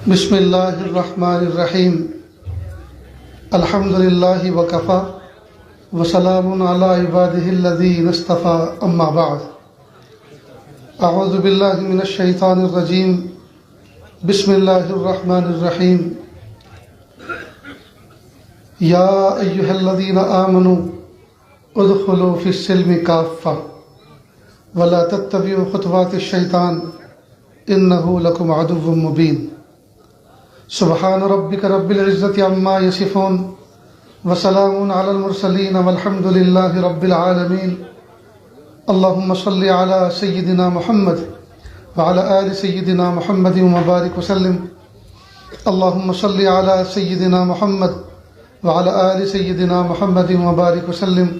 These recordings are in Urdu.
بسم اللہ الرحمن الرحیم الحمد للہ وکفا وسلام علی عبادہ الذین اصطفی اما بعد اعوذ باللہ من الشیطان الرجیم بسم اللہ الرحمن الرحیم یا ایہا الذین آمنوا ادخلوا فی السلم کافہ ولا تتبعوا خطوات الشیطان انہ لکم عدو مبین سبحان ربک رب العزت عما یصفون وسلام علی المرسلین والحمد للہ رب العالمین اللہم صل علی سیدنا محمد وعلی آل سیدنا محمد وبارک وسلم اللہم صل علی سیدنا محمد وعلی آل سیدنا محمد وبارک وسلم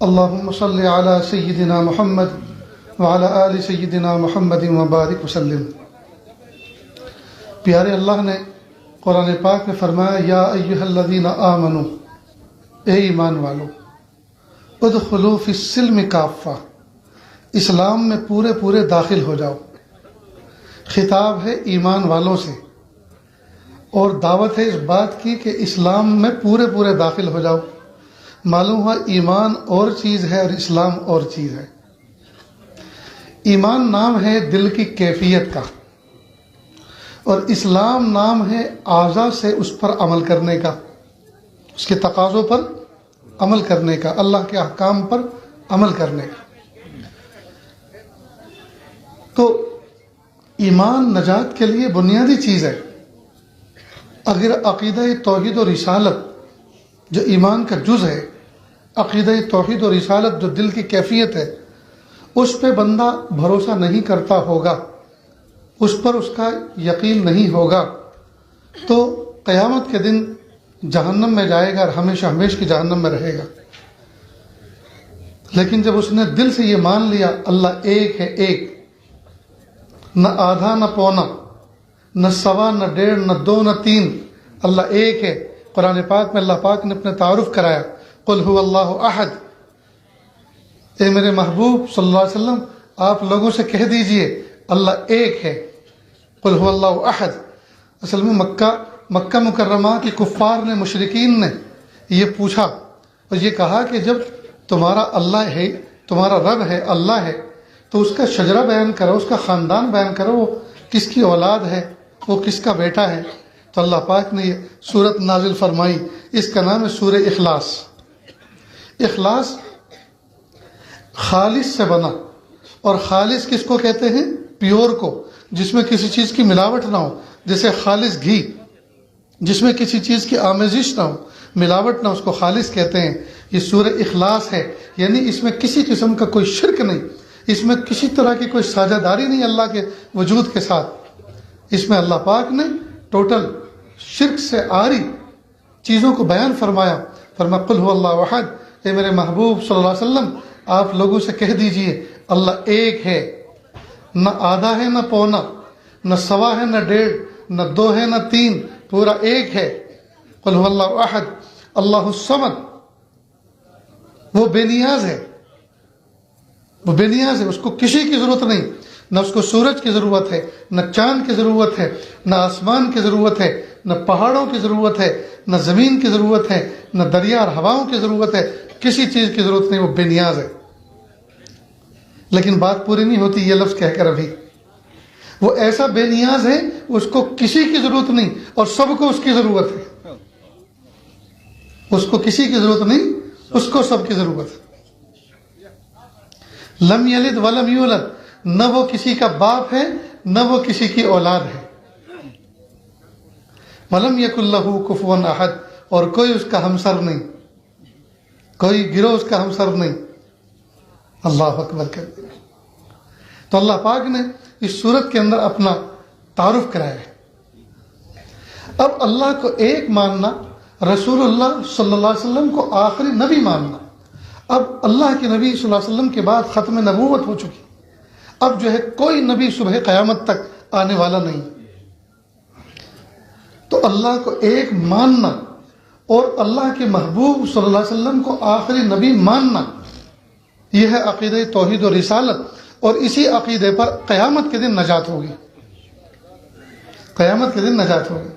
اللہم صل علی سیدنا محمد وعلی آل سیدنا محمد وبارک وسلم۔ پیارے اللہ نے قرآن پاک میں فرمایا یا ایہا الذین آمنوا، اے ایمان والو، ادخلوا فی السلم کافہ، اسلام میں پورے داخل ہو جاؤ۔ خطاب ہے ایمان والوں سے اور دعوت ہے اس بات کی کہ اسلام میں پورے داخل ہو جاؤ۔ معلوم ہوا ایمان اور چیز ہے اور اسلام اور چیز ہے۔ ایمان نام ہے دل کی کیفیت کا اور اسلام نام ہے اعضاء سے اس پر عمل کرنے کا، اس کے تقاضوں پر عمل کرنے کا، اللہ کے احکام پر عمل کرنے کا۔ تو ایمان نجات کے لیے بنیادی چیز ہے۔ اگر عقیدہ توحید و رسالت جو ایمان کا جز ہے، عقیدہ توحید و رسالت جو دل کی کیفیت ہے، اس پہ بندہ بھروسہ نہیں کرتا ہوگا، اس پر اس کا یقین نہیں ہوگا، تو قیامت کے دن جہنم میں جائے گا اور ہمیشہ کی جہنم میں رہے گا۔ لیکن جب اس نے دل سے یہ مان لیا اللہ ایک ہے، ایک، نہ آدھا نہ پونا، نہ سوا نہ ڈیڑھ نہ دو نہ تین، اللہ ایک ہے۔ قرآن پاک میں اللہ پاک نے اپنے تعارف کرایا، قل هو اللہ احد، اے میرے محبوب صلی اللہ علیہ وسلم آپ لوگوں سے کہہ دیجئے اللہ ایک ہے، قل هو اللہ احد۔ اصل میں مکہ مکرمہ کے کفار نے، مشرکین نے یہ پوچھا اور یہ کہا کہ جب تمہارا اللہ ہے، تمہارا رب ہے، اللہ ہے، تو اس کا شجرہ بیان کرو، اس کا خاندان بیان کرو، وہ کس کی اولاد ہے، وہ کس کا بیٹا ہے۔ تو اللہ پاک نے یہ سورت نازل فرمائی، اس کا نام ہے سورہ اخلاص۔ اخلاص خالص سے بنا، اور خالص کس کو کہتے ہیں؟ پیور کو، جس میں کسی چیز کی ملاوٹ نہ ہو، جیسے خالص گھی، جس میں کسی چیز کی آمیزش نہ ہو، ملاوٹ نہ ہو، اس کو خالص کہتے ہیں۔ یہ سورہ اخلاص ہے، یعنی اس میں کسی قسم کا کوئی شرک نہیں، اس میں کسی طرح کی کوئی ساجھا داری نہیں اللہ کے وجود کے ساتھ۔ اس میں اللہ پاک نے ٹوٹل شرک سے عاری چیزوں کو بیان فرمایا۔ فرمایا قل هو اللہ احد، اے میرے محبوب صلی اللہ علیہ وسلم آپ لوگوں سے کہہ دیجئے اللہ ایک ہے، نہ آدھا ہے نہ پونا، نہ سوا ہے نہ ڈیڑھ، نہ دو ہے نہ تین، پورا ایک ہے۔ قل هو اللہ احد اللہ الصمد، وہ بے نیاز ہے، وہ بے نیاز ہے، اس کو کسی کی ضرورت نہیں، نہ اس کو سورج کی ضرورت ہے، نہ چاند کی ضرورت ہے، نہ آسمان کی ضرورت ہے، نہ پہاڑوں کی ضرورت ہے، نہ زمین کی ضرورت ہے، نہ دریا اور ہواؤں کی ضرورت ہے، کسی چیز کی ضرورت نہیں، وہ بے نیاز ہے۔ لیکن بات پوری نہیں ہوتی یہ لفظ کہہ کر ابھی، وہ ایسا بے نیاز ہے اس کو کسی کی ضرورت نہیں اور سب کو اس کی ضرورت ہے۔ اس کو کسی کی ضرورت نہیں، اس کو سب کی ضرورت ہے۔ لم یلد ولم یولد، نہ وہ کسی کا باپ ہے نہ وہ کسی کی اولاد ہے۔ ولم یکن لہ کفوا احد، اور کوئی اس کا ہمسر نہیں، کوئی گروہ اس کا ہمسر نہیں۔ اللہ اکبر کبیرہ۔ تو اللہ پاک نے اس صورت کے اندر اپنا تعارف کرایا ہے۔ اب اللہ کو ایک ماننا، رسول اللہ صلی اللہ علیہ وسلم کو آخری نبی ماننا۔ اب اللہ کے نبی صلی اللہ علیہ وسلم کے بعد ختم نبوت ہو چکی، اب جو ہے کوئی نبی صبح قیامت تک آنے والا نہیں۔ تو اللہ کو ایک ماننا اور اللہ کے محبوب صلی اللہ علیہ وسلم کو آخری نبی ماننا، یہ ہے عقیدہ توحید و رسالت، اور اسی عقیدے پر قیامت کے دن نجات ہوگی۔ قیامت کے دن نجات ہوگی۔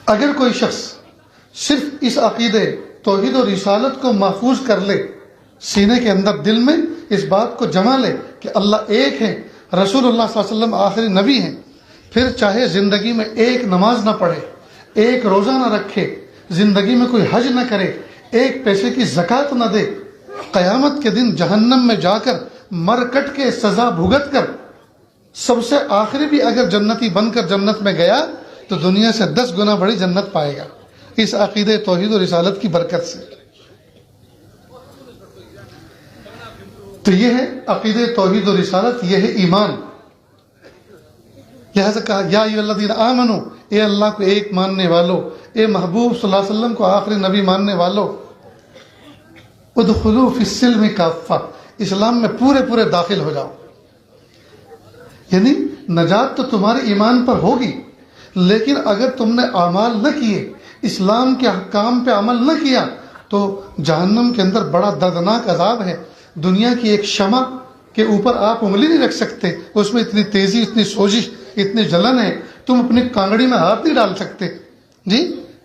اگر کوئی شخص صرف اس عقیدے توحید و رسالت کو محفوظ کر لے، سینے کے اندر دل میں اس بات کو جما لے کہ اللہ ایک ہے، رسول اللہ صلی اللہ علیہ وسلم آخری نبی ہیں، پھر چاہے زندگی میں ایک نماز نہ پڑھے، ایک روزہ نہ رکھے، زندگی میں کوئی حج نہ کرے، ایک پیسے کی زکوٰۃ نہ دے، قیامت کے دن جہنم میں جا کر مر کٹ کے سزا بھگت کر سب سے آخری بھی اگر جنتی بن کر جنت میں گیا تو دنیا سے 10 گنا بڑی جنت پائے گا، اس عقیدے توحید و رسالت کی برکت سے۔ تو یہ ہے عقیدے توحید و رسالت، یہ ہے ایمان۔ لہذا کہا یا ایھا الذین آمنو، اے اللہ کو ایک ماننے والو، اے محبوب صلی اللہ علیہ وسلم کو آخری نبی ماننے والو، ادخلوا فی السلم کافہ، اسلام میں پورے داخل ہو جاؤ۔ یعنی نجات تو تمہارے ایمان پر ہوگی، لیکن اگر تم نے اعمال نہ کیے، اسلام کے احکام پہ عمل نہ کیا، تو جہنم کے اندر بڑا دردناک عذاب ہے۔ دنیا کی ایک شمع کے اوپر آپ انگلی نہیں رکھ سکتے، اس میں اتنی تیزی، اتنی سوزش، اتنی جلن ہے، تم اپنی کانگڑی میں ہاتھ نہیں ڈال سکتے جی،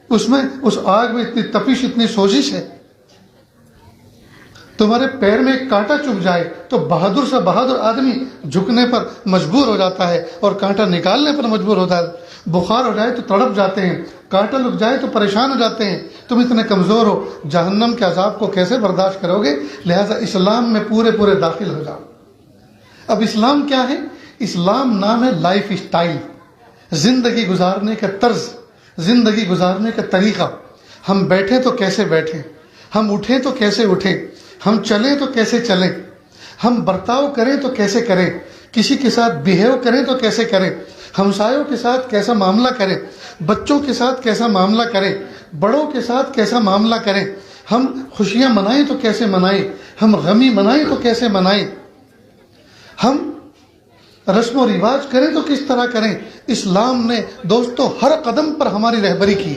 اس میں اس آگ میں اتنی تپش، اتنی سوزش ہے۔ تمہارے پیر میں ایک کانٹا چبھ جائے تو بہادر سے بہادر آدمی جھکنے پر مجبور ہو جاتا ہے اور کانٹا نکالنے پر مجبور ہوتا ہے۔ بخار ہو جائے تو تڑپ جاتے ہیں، کانٹا لگ جائے تو پریشان ہو جاتے ہیں۔ تم اتنے کمزور ہو، جہنم کے عذاب کو کیسے برداشت کرو گے؟ لہٰذا اسلام میں پورے داخل ہو جاؤ۔ اب اسلام کیا ہے؟ اسلام نام ہے لائف اسٹائل، زندگی گزارنے کا طرز، زندگی گزارنے کا طریقہ۔ ہم بیٹھیں تو کیسے بیٹھیں، ہم اٹھیں تو کیسے اٹھیں، ہم چلیں تو کیسے چلیں، ہم برتاؤ کریں تو کیسے کریں، کسی کے ساتھ بیہیو کریں تو کیسے کریں، ہمسایوں کے ساتھ کیسا معاملہ کریں، بچوں کے ساتھ کیسا معاملہ کریں، بڑوں کے ساتھ کیسا معاملہ کریں، ہم خوشیاں منائیں تو کیسے منائیں، ہم غمی منائیں تو کیسے منائیں، ہم رسم و رواج کریں تو کس طرح کریں۔ اسلام نے دوستو ہر قدم پر ہماری رہبری کی،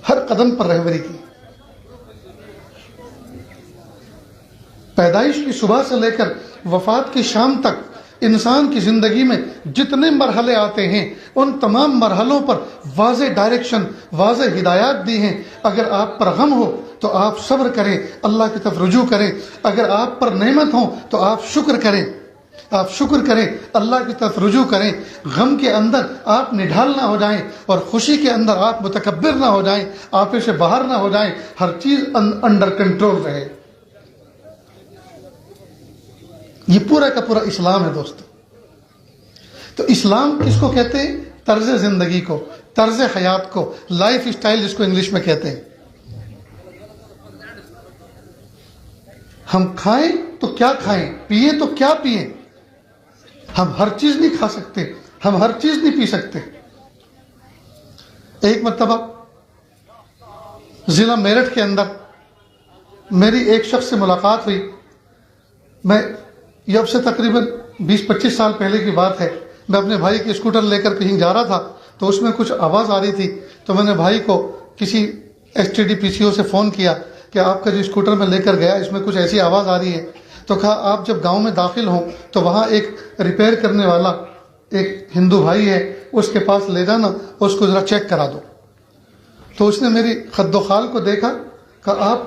ہر قدم پر رہبری کی۔ پیدائش کی صبح سے لے کر وفات کی شام تک انسان کی زندگی میں جتنے مرحلے آتے ہیں، ان تمام مرحلوں پر واضح ڈائریکشن، واضح ہدایات دی ہیں۔ اگر آپ پر غم ہو تو آپ صبر کریں، اللہ کی طرف رجوع کریں۔ اگر آپ پر نعمت ہو تو آپ شکر کریں، آپ شکر کریں، اللہ کی طرف رجوع کریں۔ غم کے اندر آپ نڈھال نہ ہو جائیں اور خوشی کے اندر آپ متکبر نہ ہو جائیں، آپے سے باہر نہ ہو جائیں، ہر چیز انڈر کنٹرول رہے۔ یہ پورا کا پورا اسلام ہے دوستو۔ تو اسلام کس کو کہتے ہیں؟ طرز زندگی کو، طرز حیات کو، لائف اسٹائل جس کو انگلش میں کہتے ہیں۔ ہم کھائیں تو کیا کھائیں، پئیں تو کیا پئیں۔ ہم ہر چیز نہیں کھا سکتے، ہم ہر چیز نہیں پی سکتے۔ ایک مرتبہ ضلع میرٹھ کے اندر میری ایک شخص سے ملاقات ہوئی۔ میں یہ اب سے تقریباً 20-25 سال پہلے کی بات ہے۔ میں اپنے بھائی کی اسکوٹر لے کر کہیں جا رہا تھا تو اس میں کچھ آواز آ رہی تھی، تو میں نے بھائی کو کسی STD/PCO سے فون کیا کہ آپ کا جو اسکوٹر میں لے کر گیا اس میں کچھ ایسی آواز آ رہی ہے۔ تو کہا آپ جب گاؤں میں داخل ہوں تو وہاں ایک ریپیئر کرنے والا ایک ہندو بھائی ہے، اس کے پاس لے جانا، اس کو ذرا چیک کرا دو۔ تو اس نے میری خد و خال کو دیکھا، کہا آپ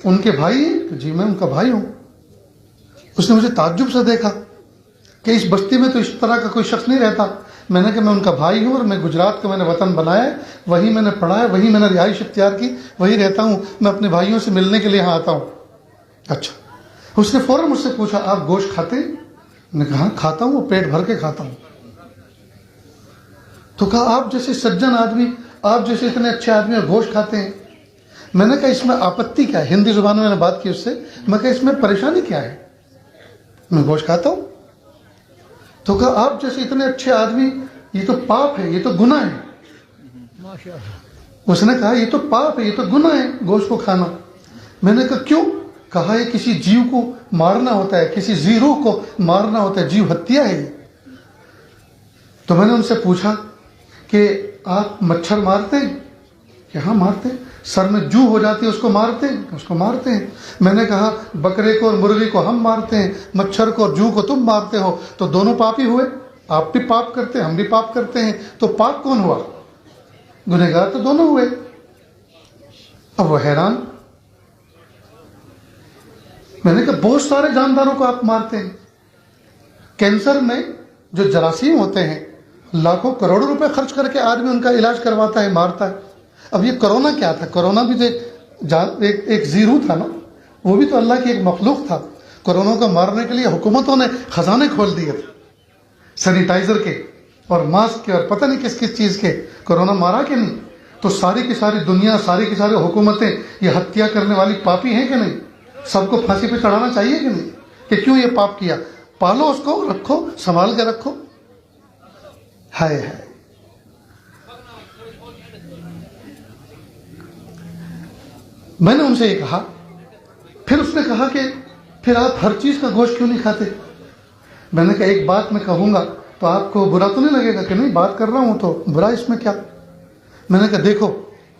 ان کے بھائی ہیں؟ جی میں ان کا بھائی ہوں۔ اس نے مجھے تعجب سے دیکھا کہ اس بستی میں تو اس طرح کا کوئی شخص نہیں رہتا۔ میں نے کہا میں ان کا بھائی ہوں اور میں گجرات کا میں نے وطن بنایا ہے، وہیں میں نے پڑھا ہے، وہیں میں نے رہائش اختیار کی، وہیں رہتا ہوں، میں اپنے بھائیوں سے ملنے کے لیے یہاں آتا ہوں۔ اچھا۔ اس نے فوراً مجھ سے پوچھا آپ گوشت کھاتے ہیں؟ میں نے کہا ہاں کھاتا ہوں، وہ پیٹ بھر کے کھاتا ہوں۔ تو کہا آپ جیسے سجن آدمی، آپ جیسے اتنے اچھے آدمی اور گوشت کھاتے ہیں، میں نے کہا اس میں آپتی کیا ہے؟ ہندی زبان میں میں نے بات کی اس سے، میں کہا اس میں پریشانی کیا ہے؟ میں گوشت کھاتا ہوں۔ تو کہا آپ جیسے اتنے اچھے آدمی، یہ تو پاپ ہے، یہ تو گناہ ہے۔ اس نے کہا یہ تو پاپ ہے، یہ تو گناہ ہے گوشت کو کھانا۔ میں نے کہا کیوں؟ کہا یہ کسی جیو کو مارنا ہوتا ہے، کسی ذی روح کو مارنا ہوتا ہے، جیو ہتیا ہے یہ۔ تو میں نے ان سے پوچھا کہ آپ مچھر مارتے ہیں؟ کہ ہاں مارتے ہیں۔ سر میں جو ہو جاتی ہے اس کو مارتے ہیں؟ اس کو مارتے ہیں۔ میں نے کہا بکرے کو اور مرغی کو ہم مارتے ہیں، مچھر کو اور جو کو تم مارتے ہو، تو دونوں پاپی ہوئے۔ آپ بھی پاپ کرتے ہیں، ہم بھی پاپ کرتے ہیں، تو پاک کون ہوا؟ گنہگار تو دونوں ہوئے۔ اب وہ حیران، میں نے کہا بہت سارے جانداروں کو آپ مارتے ہیں، کینسر میں جو جراثیم ہوتے ہیں لاکھوں کروڑوں روپے خرچ کر کے آدمی ان کا علاج کرواتا ہے، مارتا ہے۔ اب یہ کرونا کیا تھا؟ کرونا بھی تو ایک زیرو تھا نا، وہ بھی تو اللہ کی ایک مخلوق تھا۔ کرونا کو مارنے کے لیے حکومتوں نے خزانے کھول دیے تھے، سینیٹائزر کے اور ماسک کے اور پتہ نہیں کس کس چیز کے۔ کرونا مارا کہ نہیں؟ تو ساری کی ساری دنیا، ساری کی ساری حکومتیں یہ ہتیا کرنے والی پاپی ہیں کہ نہیں؟ سب کو پھانسی پہ چڑھانا چاہیے کہ نہیں؟ کہ کیوں یہ پاپ کیا؟ پالو اس کو، رکھو، سنبھال کے رکھو۔ ہائے ہائے، میں نے ان سے یہ کہا، پھر اس نے کہا کہ پھر آپ ہر چیز کا گوشت کیوں نہیں کھاتے؟ میں نے کہا ایک بات میں کہوں گا تو آپ کو برا تو نہیں لگے گا؟ کہ نہیں، بات کر رہا ہوں تو برا اس میں کیا؟ میں نے کہا دیکھو،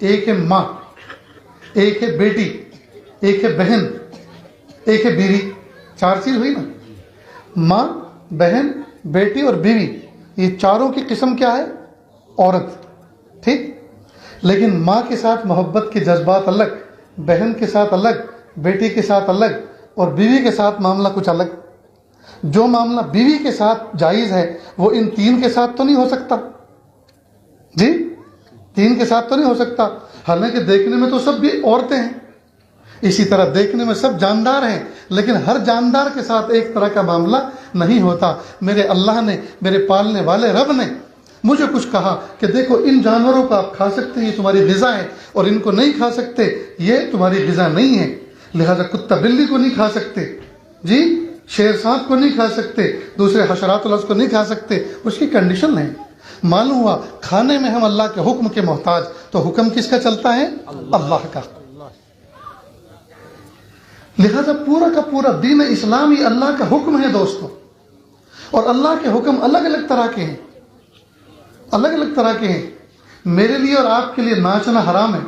ایک ہے ماں، ایک ہے بیٹی، ایک ہے بہن، ایک ہے بیوی، 4 چیز ہوئی نا۔ ماں، بہن، بیٹی اور بیوی، یہ چاروں کی قسم کیا ہے؟ عورت، ٹھیک؟ لیکن ماں کے ساتھ محبت کے جذبات الگ، بہن کے ساتھ الگ، بیٹی کے ساتھ الگ، اور بیوی کے ساتھ معاملہ کچھ الگ۔ جو معاملہ بیوی کے ساتھ جائز ہے وہ ان 3 کے ساتھ تو نہیں ہو سکتا، جی 3 کے ساتھ تو نہیں ہو سکتا۔ حالانکہ دیکھنے میں تو سب بھی عورتیں ہیں، اسی طرح دیکھنے میں سب جاندار ہیں، لیکن ہر جاندار کے ساتھ ایک طرح کا معاملہ نہیں ہوتا۔ میرے اللہ نے، میرے پالنے والے رب نے مجھے کچھ کہا کہ دیکھو ان جانوروں کو آپ کھا سکتے ہیں، یہ تمہاری غذا ہے، اور ان کو نہیں کھا سکتے، یہ تمہاری غذا نہیں ہے۔ لہذا کتا بلی کو نہیں کھا سکتے، جی شیر سانپ کو نہیں کھا سکتے، دوسرے حشرات الارض کو نہیں کھا سکتے، اس کی کنڈیشن ہے۔ معلوم ہوا کھانے میں ہم اللہ کے حکم کے محتاج، تو حکم کس کا چلتا ہے؟ اللہ کا۔ لہذا پورا کا پورا دین اسلام ہی اللہ کا حکم ہے دوستو، اور اللہ کے حکم الگ الگ طرح کے ہیں، الگ الگ طرح کے ہیں۔ میرے لیے اور آپ کے لیے ناچنا حرام ہے،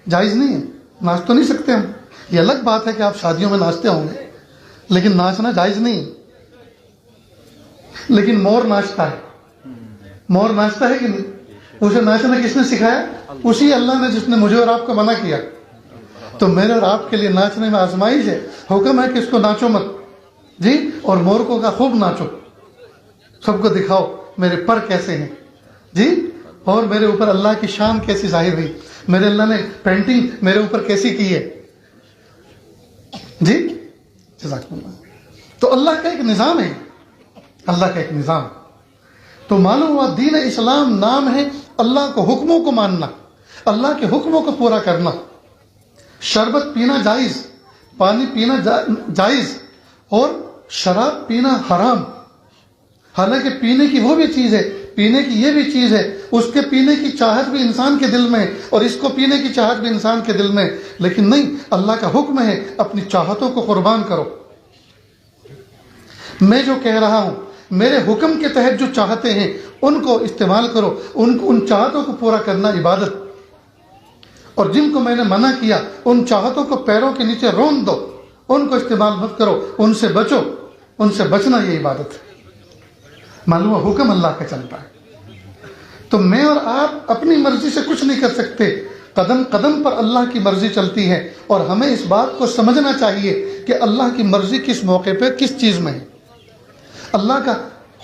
جائز نہیں ہے، ناچ تو نہیں سکتے ہم۔ یہ الگ بات ہے کہ آپ شادیوں میں ناچتے ہوں گے، لیکن ناچنا جائز نہیں ہے۔ لیکن مور ناچتا ہے، مور ناچتا ہے کہ نہیں؟ اسے ناچنا کس نے سکھایا؟ اسی اللہ نے جس نے مجھے اور آپ کو منع کیا۔ تو میرے اور آپ کے لیے ناچنے میں آزمائش ہے، حکم ہے کہ اس کو ناچو مت، جی، اور مور کو کا خوب ناچو، سب کو دکھاؤ میرے پر کیسے ہیں، جی، اور میرے اوپر اللہ کی شان کیسی ظاہر ہوئی، میرے اللہ نے پینٹنگ میرے اوپر کیسی کی ہے، جی، جزاک اللہ۔ تو اللہ کا ایک نظام ہے، اللہ کا ایک نظام۔ تو معلوم ہوا دین اسلام نام ہے اللہ کو حکموں کو ماننا، اللہ کے حکموں کو پورا کرنا۔ شربت پینا جائز، پانی پینا جائز، اور شراب پینا حرام۔ حالانکہ پینے کی وہ بھی چیز ہے، پینے کی یہ بھی چیز ہے، اس کے پینے کی چاہت بھی انسان کے دل میں، اور اس کو پینے کی چاہت بھی انسان کے دل میں، لیکن نہیں، اللہ کا حکم ہے اپنی چاہتوں کو قربان کرو۔ میں جو کہہ رہا ہوں، میرے حکم کے تحت جو چاہتے ہیں ان کو استعمال کرو، ان چاہتوں کو پورا کرنا عبادت، اور جن کو میں نے منع کیا ان چاہتوں کو پیروں کے نیچے رون دو، ان کو استعمال مت کرو، ان سے بچو، ان سے بچنا یہ عبادت ہے۔ معلوم ہے حکم اللہ کا چلتا ہے، تو میں اور آپ اپنی مرضی سے کچھ نہیں کر سکتے، قدم قدم پر اللہ کی مرضی چلتی ہے، اور ہمیں اس بات کو سمجھنا چاہیے کہ اللہ کی مرضی کس موقع پہ کس چیز میں ہے، اللہ کا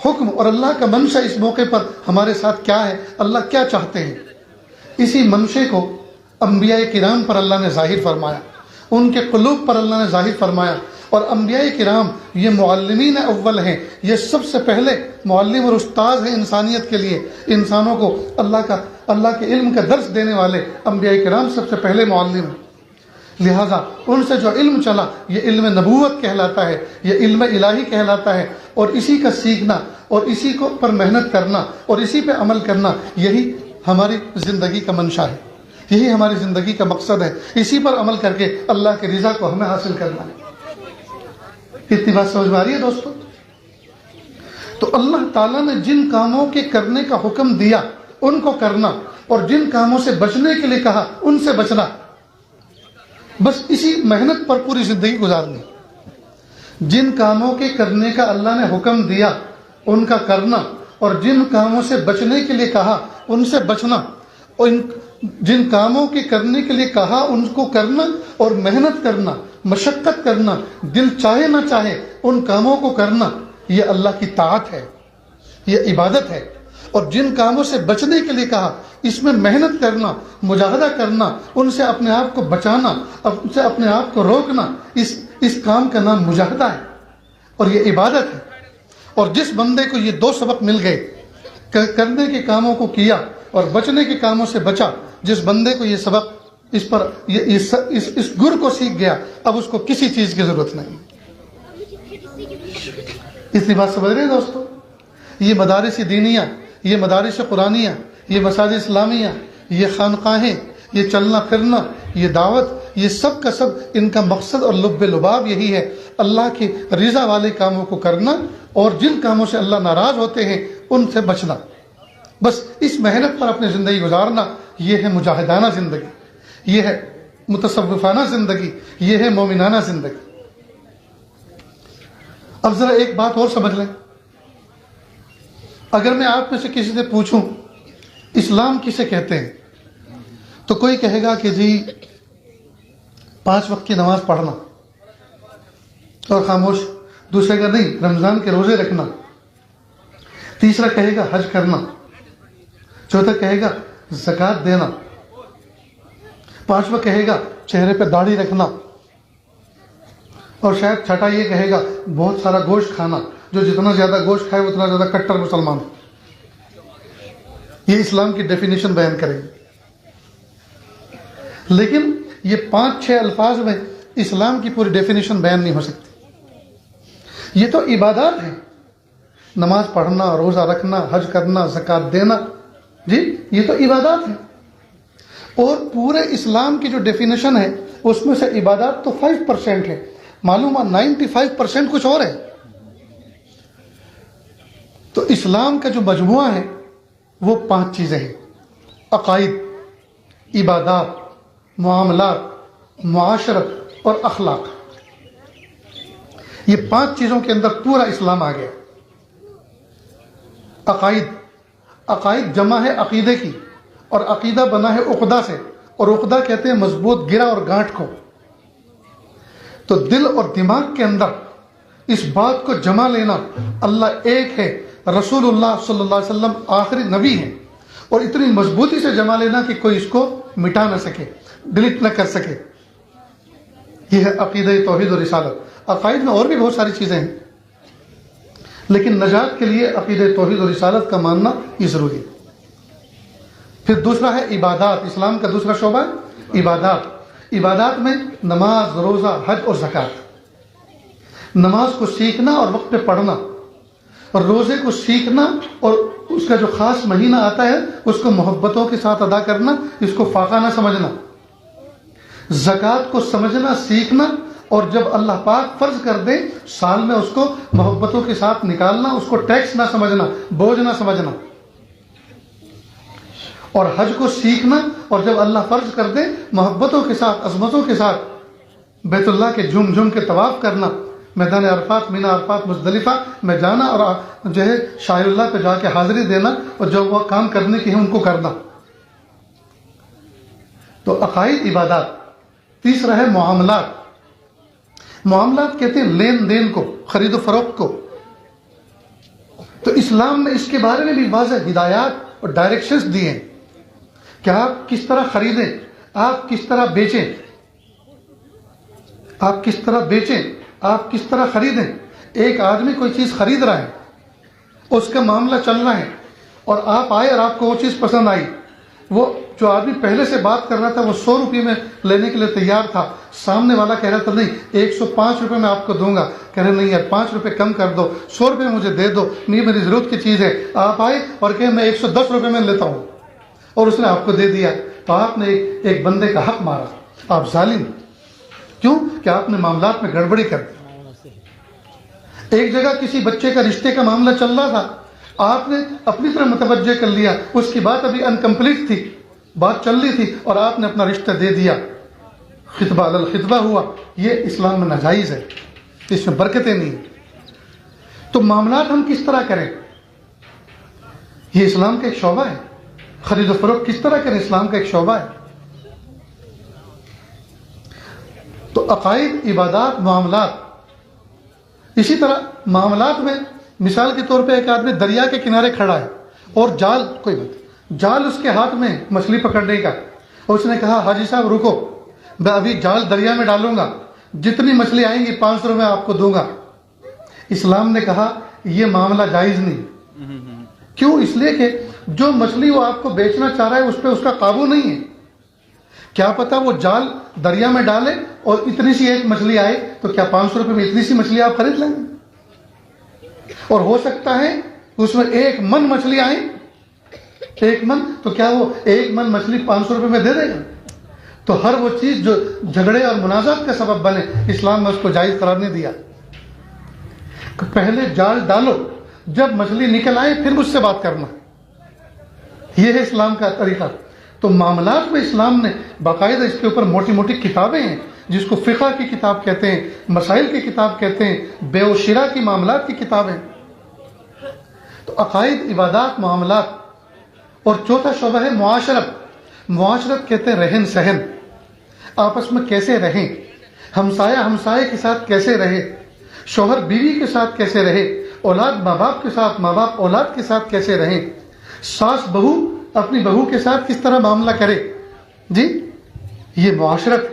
حکم اور اللہ کا منشا اس موقع پر ہمارے ساتھ کیا ہے، اللہ کیا چاہتے ہیں۔ اسی منشے کو انبیاء کرام پر اللہ نے ظاہر فرمایا، ان کے قلوب پر اللہ نے ظاہر فرمایا، اور انبیاء کرام یہ معلمین اول ہیں، یہ سب سے پہلے معلم اور استاذ ہیں انسانیت کے لیے، انسانوں کو اللہ کے علم کا درس دینے والے انبیاء کرام سب سے پہلے معلم ہیں۔ لہٰذا ان سے جو علم چلا یہ علم نبوت کہلاتا ہے، یہ علم الہی کہلاتا ہے، اور اسی کا سیکھنا اور اسی کو پر محنت کرنا اور اسی پہ عمل کرنا، یہی ہماری زندگی کا منشا ہے، یہی ہماری زندگی کا مقصد ہے، اسی پر عمل کر کے اللہ کے رضا کو ہمیں حاصل کرنا ہے۔ اتنی بات سمجھ میں آ رہی ہے دوستو؟ تو اللہ تعالیٰ نے جن کاموں کے کرنے کا حکم دیا ان کو کرنا، اور جن کاموں سے بچنے کے لیے کہا ان سے بچنا، بس اسی محنت پر پوری زندگی گزارنی۔ جن کاموں کے کرنے کا اللہ نے حکم دیا ان کا کرنا، اور جن کاموں سے بچنے کے لیے کہا ان سے بچنا، اور جن کاموں کے کرنے کے لیے کہا ان کو کرنا، اور محنت کرنا، مشقت کرنا، دل چاہے نہ چاہے ان کاموں کو کرنا، یہ اللہ کی طاعت ہے، یہ عبادت ہے۔ اور جن کاموں سے بچنے کے لیے کہا اس میں محنت کرنا، مجاہدہ کرنا، ان سے اپنے آپ کو بچانا، ان سے اپنے آپ کو روکنا، اس کام کا نام مجاہدہ ہے اور یہ عبادت ہے۔ اور جس بندے کو یہ دو سبق مل گئے، کرنے کے کاموں کو کیا اور بچنے کے کاموں سے بچا، جس بندے کو یہ سبق اس گر کو سیکھ گیا، اب اس کو کسی چیز کی ضرورت نہیں۔ اس لیے بات سمجھ رہے ہیں دوستو، یہ مدارس دینیہ، یہ مدارس قرآنیہ، یہ مساجد اسلامیہ، یہ خانقاہیں، یہ چلنا پھرنا، یہ دعوت، یہ سب کا سب ان کا مقصد اور لب لباب یہی ہے، اللہ کی رضا والے کاموں کو کرنا اور جن کاموں سے اللہ ناراض ہوتے ہیں ان سے بچنا۔ بس اس محنت پر اپنی زندگی گزارنا، یہ ہے مجاہدانہ زندگی، یہ ہے متصوفانہ زندگی، یہ ہے مومنانہ زندگی۔ اب ذرا ایک بات اور سمجھ لیں، اگر میں آپ میں سے کسی سے پوچھوں اسلام کسے کہتے ہیں، تو کوئی کہے گا کہ جی 5 وقت کی نماز پڑھنا، اور خاموش، دوسرے کا نہیں رمضان کے روزے رکھنا، تیسرا کہے گا حج کرنا، چوتھا کہے گا زکوٰۃ دینا، 5واں کہے گا چہرے پہ داڑھی رکھنا، اور شاید چھٹا یہ کہے گا بہت سارا گوشت کھانا، جو جتنا زیادہ گوشت کھائے اتنا زیادہ کٹر مسلمان۔ یہ اسلام کی ڈیفینیشن بیان کریں گے، لیکن یہ 5-6 الفاظ میں اسلام کی پوری ڈیفینیشن بیان نہیں ہو سکتی۔ یہ تو عبادات ہیں، نماز پڑھنا، روزہ رکھنا، حج کرنا، زکوٰۃ دینا، جی یہ تو عبادات ہیں۔ اور پورے اسلام کی جو ڈیفینیشن ہے اس میں سے عبادات تو 5% ہے، معلوم ہے 95% کچھ اور ہے۔ تو اسلام کا جو مجموعہ ہے وہ 5 چیزیں ہیں: عقائد، عبادات، معاملات، معاشرت اور اخلاق۔ یہ 5 چیزوں کے اندر پورا اسلام آ گیا۔ عقائد جمع ہے عقیدے کی، اور عقیدہ بنا ہے عقدہ سے، اور عقدہ کہتے ہیں مضبوط گرہ اور گانٹھ کو۔ تو دل اور دماغ کے اندر اس بات کو جمع لینا، اللہ ایک ہے، رسول اللہ صلی اللہ علیہ وسلم آخری نبی ہیں، اور اتنی مضبوطی سے جمع لینا کہ کوئی اس کو مٹا نہ سکے، ڈیلیٹ نہ کر سکے، یہ ہے عقیدہ توحید و رسالت۔ عقائد میں اور بھی بہت ساری چیزیں ہیں، لیکن نجات کے لیے عقیدہ توحید و رسالت کا ماننا یہ ضروری ہے۔ پھر دوسرا ہے عبادات، اسلام کا دوسرا شعبہ ہے عبادات۔ عبادات میں نماز، روزہ، حج اور زکوٰۃ۔ نماز کو سیکھنا اور وقت پہ پڑھنا، اور روزے کو سیکھنا اور اس کا جو خاص مہینہ آتا ہے اس کو محبتوں کے ساتھ ادا کرنا، اس کو فاقہ نہ سمجھنا۔ زکوٰۃ کو سمجھنا، سیکھنا، اور جب اللہ پاک فرض کر دے سال میں اس کو محبتوں کے ساتھ نکالنا، اس کو ٹیکس نہ سمجھنا، بوجھ نہ سمجھنا۔ اور حج کو سیکھنا، اور جب اللہ فرض کر دے محبتوں کے ساتھ، عظمتوں کے ساتھ بیت اللہ کے جھوم جھوم کے طواف کرنا، میدان عرفات، مینا عرفات، مزدلفہ میں جانا، اور جو ہے شاعر اللہ پہ جا کے حاضری دینا، اور جو وہ کام کرنے کی ہے ان کو کرنا۔ تو عقائد، عبادات۔ تیسرا ہے معاملات۔ معاملات کہتے ہیں لین دین کو، خرید و فروخت کو۔ تو اسلام میں اس کے بارے میں بھی واضح ہدایات اور ڈائریکشنز دیے ہیں کہ آپ کس طرح خریدیں، آپ کس طرح بیچیں، آپ کس طرح بیچیں، آپ کس طرح خریدیں۔ ایک آدمی کوئی چیز خرید رہا ہے، اس کا معاملہ چل رہا ہے، اور آپ آئے اور آپ کو وہ چیز پسند آئی، وہ جو آدمی پہلے سے بات کر رہا تھا وہ 100 روپے میں لینے کے لیے تیار تھا، سامنے والا کہہ رہا تھا نہیں 105 روپے میں آپ کو دوں گا، کہہ رہے نہیں یار 5 روپے کم کر دو، 100 روپے مجھے دے دو، نہیں میری ضرورت کی چیز ہے۔ آپ آئے اور کہے میں 110 روپے میں لیتا ہوں، اور اس نے آپ کو دے دیا، تو آپ نے ایک بندے کا حق مارا، آپ ظالم۔ کیوں؟ کہ آپ نے معاملات میں گڑبڑی کر دی۔ ایک جگہ کسی بچے کا رشتے کا معاملہ چل رہا تھا، آپ نے اپنی طرح متوجہ کر لیا، اس کی بات ابھی انکمپلیٹ تھی، بات چل رہی تھی، اور آپ نے اپنا رشتہ دے دیا، خطبہ علی الخطبہ ہوا۔ یہ اسلام میں ناجائز ہے، اس میں برکتیں نہیں۔ تو معاملات ہم کس طرح کریں؟ یہ اسلام کا ایک شعبہ ہے. خرید و فروخت کس طرح کریں؟ اسلام کا ایک شعبہ ہے. تو عقائد، عبادات، معاملات. اسی طرح معاملات میں مثال کے طور پہ ایک آدمی دریا کے کنارے کھڑا ہے اور جال اس کے ہاتھ میں مچھلی پکڑنے کا. اور اس نے کہا حاجی صاحب رکو، میں ابھی جال دریا میں ڈالوں گا، جتنی مچھلی آئیں گی 500 روپے آپ کو دوں گا. اسلام نے کہا یہ معاملہ جائز نہیں. کیوں؟ اس لیے کہ جو مچھلی وہ آپ کو بیچنا چاہ رہا ہے اس پہ اس کا قابو نہیں ہے. کیا پتا وہ جال دریا میں ڈالے اور اتنی سی ایک مچھلی آئے تو کیا 500 روپے میں اتنی سی مچھلی آپ خرید لیں گے؟ اور ہو سکتا ہے اس میں 1 من مچھلی آئے، 1 من، تو کیا وہ 1 من مچھلی 500 روپے میں دے دے گا؟ تو ہر وہ چیز جو جھگڑے اور منازعات کا سبب بنے، اسلام نے اس کو جائز قرار نہیں دیا. پہلے جال ڈالو، جب مچھلی نکل آئے پھر مجھ سے بات کرنا. یہ ہے اسلام کا طریقہ. تو معاملات میں اسلام نے باقاعدہ اس کے اوپر موٹی موٹی کتابیں ہیں، جس کو فقہ کی کتاب کہتے ہیں، مسائل کی کتاب کہتے ہیں، بیع و شراء کی معاملات کی کتابیں. تو عقائد، عبادات، معاملات. اور چوتھا شعبہ ہے معاشرت. معاشرت کہتے ہیں رہن سہن، آپس میں کیسے رہیں، ہمسایہ ہمسائے کے ساتھ کیسے رہے، شوہر بیوی کے ساتھ کیسے رہے، اولاد ماں باپ کے ساتھ، ماں باپ اولاد کے ساتھ کیسے رہیں، ساس بہو اپنی بہو کے ساتھ کس طرح معاملہ کرے. جی یہ معاشرت،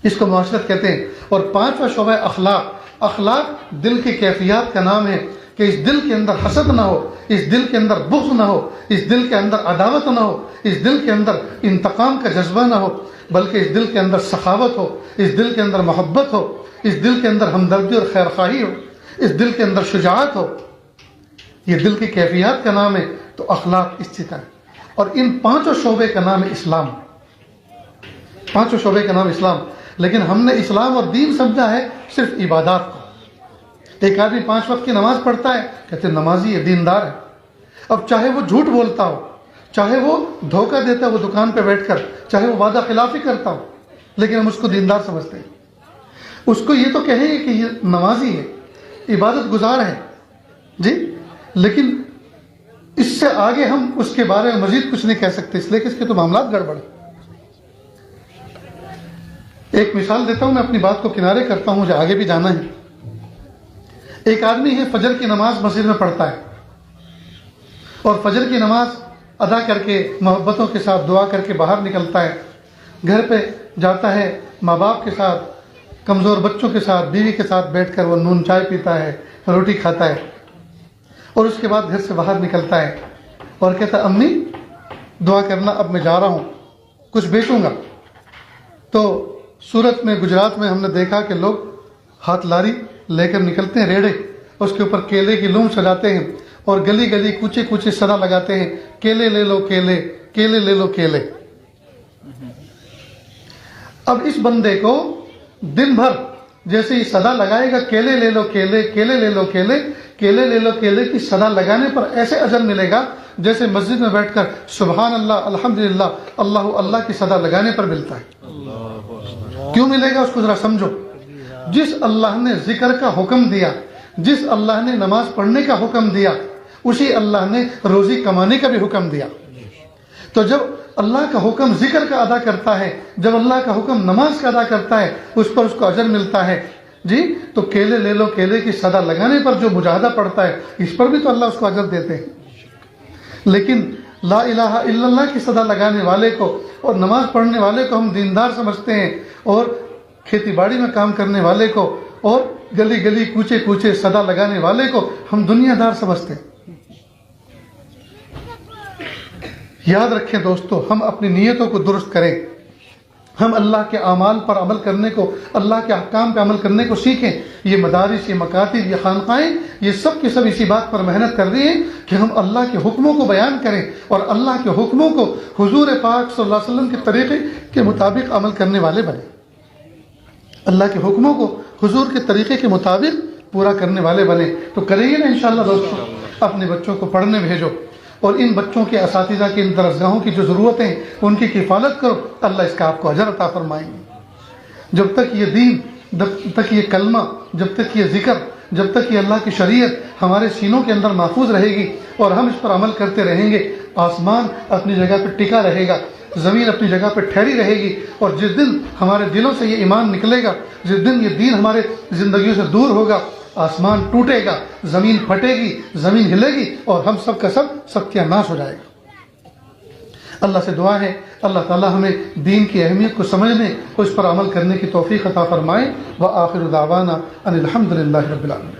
اس کو معاشرت کہتے ہیں. اور 5واں شعبہ ہے اخلاق. اخلاق دل کی کیفیات کا نام ہے کہ اس دل کے اندر حسد نہ ہو، اس دل کے اندر بغض نہ ہو، اس دل کے اندر عداوت نہ ہو، اس دل کے اندر انتقام کا جذبہ نہ ہو، بلکہ اس دل کے اندر سخاوت ہو، اس دل کے اندر محبت ہو، اس دل کے اندر ہمدردی اور خیر خواہی ہو، اس دل کے اندر شجاعت ہو. یہ دل کی کیفیات کا نام ہے. تو اخلاق اسی طرح. اور ان 5 شعبے کا نام ہے اسلام. 5 شعبے کا نام اسلام. لیکن ہم نے اسلام اور دین سمجھا ہے صرف عبادات کو. ایک آدمی 5 وقت کی نماز پڑھتا ہے، کہتے ہیں نمازی ہے، دیندار ہے. اب چاہے وہ جھوٹ بولتا ہو، چاہے وہ دھوکہ دیتا ہے وہ دکان پہ بیٹھ کر، چاہے وہ وعدہ خلافی کرتا ہو، لیکن ہم اس کو دیندار سمجھتے ہیں. اس کو یہ تو کہیں گے کہ یہ نمازی ہے، عبادت گزار ہے. جی لیکن اس سے آگے ہم اس کے بارے میں مزید کچھ نہیں کہہ سکتے، اس لیے کہ اس کے تو معاملات گڑبڑ ہیں. ایک مثال دیتا ہوں، میں اپنی بات کو کنارے کرتا ہوں، مجھے آگے بھی جانا ہے. ایک آدمی ہے، فجر کی نماز مسجد میں پڑھتا ہے اور فجر کی نماز ادا کر کے محبتوں کے ساتھ دعا کر کے باہر نکلتا ہے. گھر پہ جاتا ہے، ماں باپ کے ساتھ، کمزور بچوں کے ساتھ، بیوی کے ساتھ بیٹھ کر وہ نون چائے پیتا ہے، روٹی کھاتا ہے. اور اس کے بعد گھر سے باہر نکلتا ہے اور کہتا ہے امی دعا کرنا، اب میں جا رہا ہوں، کچھ بیچوں گا. تو سورت میں، گجرات میں ہم نے دیکھا کہ لوگ ہاتھ لاری لے کر نکلتے ہیں، ریڑے، اس کے اوپر کیلے کی لوم سجاتے ہیں اور گلی گلی کوچے کوچے صدا لگاتے ہیں، کیلے لے لو کیلے، کیلے لے لو کیلے. اب اس بندے کو دن بھر جیسے ہی صدا لگائے گا کیلے لے لو کیلے، کیلے لے لو کیلے، کیلے لے لو کیلے کی صدا لگانے پر ایسے اجر ملے گا جیسے مسجد میں بیٹھ کر سبحان اللہ، الحمدللہ، اللہ اللہ کی صدا لگانے پر ملتا ہے. کیوں ملے گا اس کو ذرا سمجھو. جس اللہ نے ذکر کا حکم دیا، جس اللہ نے نماز پڑھنے کا حکم دیا، اسی اللہ نے روزی کمانے کا بھی حکم دیا. تو جب اللہ کا حکم ذکر کا ادا کرتا ہے، جب اللہ کا حکم نماز کا ادا کرتا ہے، اس پر اس کو اجر ملتا ہے. جی تو کیلے لے لو کیلے کی صدا لگانے پر جو مجاہدہ پڑتا ہے، اس پر بھی تو اللہ اس کو اجر دیتے ہیں. لیکن لا الہ الا اللہ کی صدا لگانے والے کو اور نماز پڑھنے والے کو ہم دیندار سمجھتے ہیں، اور کھیتی باڑی میں کام کرنے والے کو اور گلی گلی کوچے کوچے صدا لگانے والے کو ہم دنیا دار سمجھتے ہیں. یاد رکھیں دوستو، ہم اپنی نیتوں کو درست کریں، ہم اللہ کے اعمال پر عمل کرنے کو، اللہ کے احکام پہ عمل کرنے کو سیکھیں. یہ مدارس، یہ مکاتب، یہ خانقاہیں، یہ سب کے سب اسی بات پر محنت کر رہی ہیں کہ ہم اللہ کے حکموں کو بیان کریں اور اللہ کے حکموں کو حضور پاک صلی اللہ علیہ وسلم کے طریقے کے مطابق عمل کرنے والے بنیں. اللہ کے حکموں کو حضور کے طریقے کے مطابق پورا کرنے والے بنیں. تو کریں گے نا انشاءاللہ دوستو. اپنے بچوں کو پڑھنے بھیجو اور ان بچوں کے اساتذہ کی، ان درسگاہوں کی جو ضرورتیں ہیں ان کی کفالت کرو، اللہ اس کا آپ کو اجر عطا فرمائیں گے. جب تک یہ دین، جب تک یہ کلمہ، جب تک یہ ذکر، جب تک کہ اللہ کی شریعت ہمارے سینوں کے اندر محفوظ رہے گی اور ہم اس پر عمل کرتے رہیں گے، آسمان اپنی جگہ پہ ٹکا رہے گا، زمین اپنی جگہ پہ ٹھہری رہے گی، اور جس دن ہمارے دلوں سے یہ ایمان نکلے گا، جس دن یہ دین ہمارے زندگیوں سے دور ہوگا، آسمان ٹوٹے گا، زمین پھٹے گی، زمین ہلے گی، اور ہم سب کا سب ستیہ ناش ہو جائے گا۔ اللہ سے دعا ہے اللہ تعالی ہمیں دین کی اہمیت کو سمجھنے اور اس پر عمل کرنے کی توفیق عطا فرمائے۔ وآخر دعوانا ان الحمد للہ رب العالمین۔